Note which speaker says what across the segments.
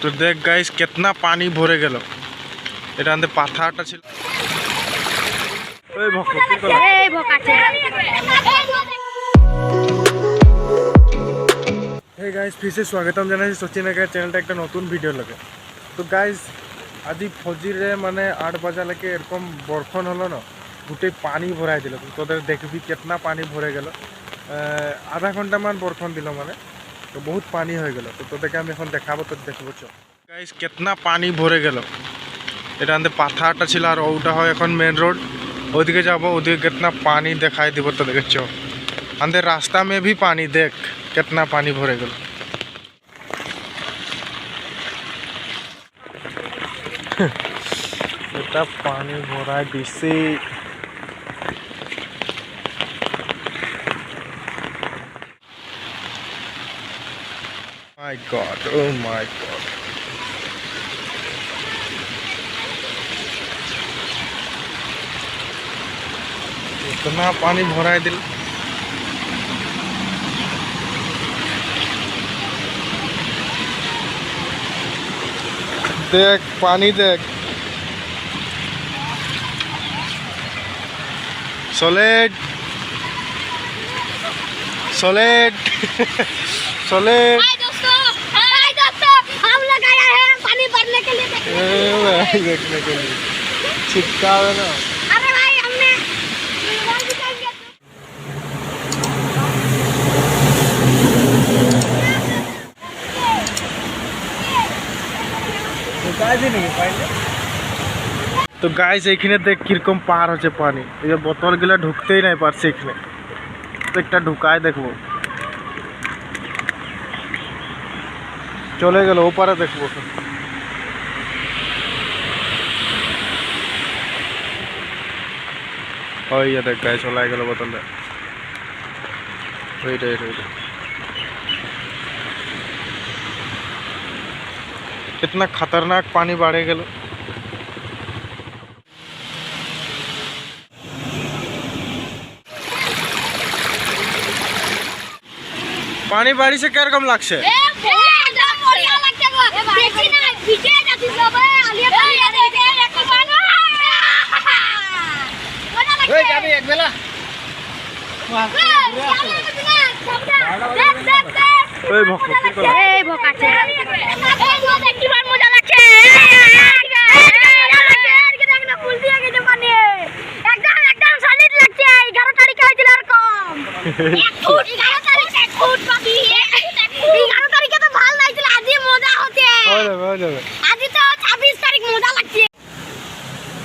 Speaker 1: तो देख गाइस कितना पानी भरे गेल এটা আনতে পাথাটা ছিল এই ভক্ত কি করল এই ভকাছে हे गाइस फिर से स्वागतम জানাই সচিন এর চ্যানেলটা একটা নতুন ভিডিও লাগে তো গাইস আজি ফজিরে মানে 8 বাজা লাগে এরকম বরখন হলো না গোটে পানি ভরাই দিল তোদের দেখবি কিতনা পানি ভরে গেল আধা ঘন্টা মান বরখন দিল মানে তো বহুত পানি হয়ে গেল তো তোদেরকে আমি এখন দেখাবো তো দেখবো চ গাইস কিতনা পানি ভরে গেল এটা আনতে পাথাটা ছিল আর ওটা হয় এখন মেন रोड ওদিকে যাব ওদিকে कितना पानी दिखाई দিব তো দেখছ अंदर रास्ता में भी पानी देख कितना पानी भरे गल এটা पानी भरा दिसे my God oh my God इतना पानी भरा दिल देख पानी देख सॉलिड सॉलिड सॉलिड
Speaker 2: हाय दोस्तों हम लोग आए हैं पानी भरने के लिए
Speaker 1: देखने के लिए छिटका है ना
Speaker 2: अरे भाई हमने
Speaker 1: तो गाइस এখানে দেখ কিরকম পার হচ্ছে পানি এই যে বোতলগুলো ঢুকতেই নাই পারছে এখানে তো একটা ঢুকায় দেখবো চলে গেল ওপারে দেখবো ওই যে দেখ গাইস চলে গেল বোতলটা ওইটা कितना खतरनाक पानी बाढ़े गल पानी बाड़ी से क्या रकम लागছে ওই ভক্ত কি করল
Speaker 2: এই ভকাছে এই তো দেখতে বার মজা লাগছে দেখনা ফুল দিয়ে গেছে পানি একদম সলিড লাগছে 11 তারিখে হয়েছিল আর কম 1 ফুট 11 তারিখে 1 ফুট পাবি 11 তারিখে তো ভালো লাগছিল আজই মজা হচ্ছে
Speaker 1: হয়ে যাবে
Speaker 2: আজই তো 26 তারিখ মজা লাগছে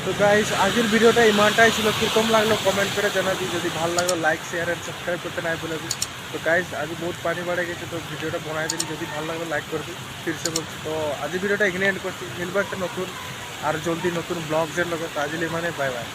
Speaker 1: তো গাইস আজকের ভিডিওটা ইমানটাই ছিল কিরকম লাগলো কমেন্ট করে জানাবি যদি ভালো লাগলো লাইক শেয়ার এন্ড সাবস্ক্রাইব করতে না ভুলবি तो गाइस आज बहुत पानी बढ़े गए तो भिडियोটা बनाई दिली যদি ভালো লাগলো লাইক করবি फिर से বলছি তো আজ ভিডিওটা এখানে এন্ড করছি মিলবো একটা নতুন আর জলদি নতুন ব্লগস এর লগে তো আজলি মানে বাই বাই।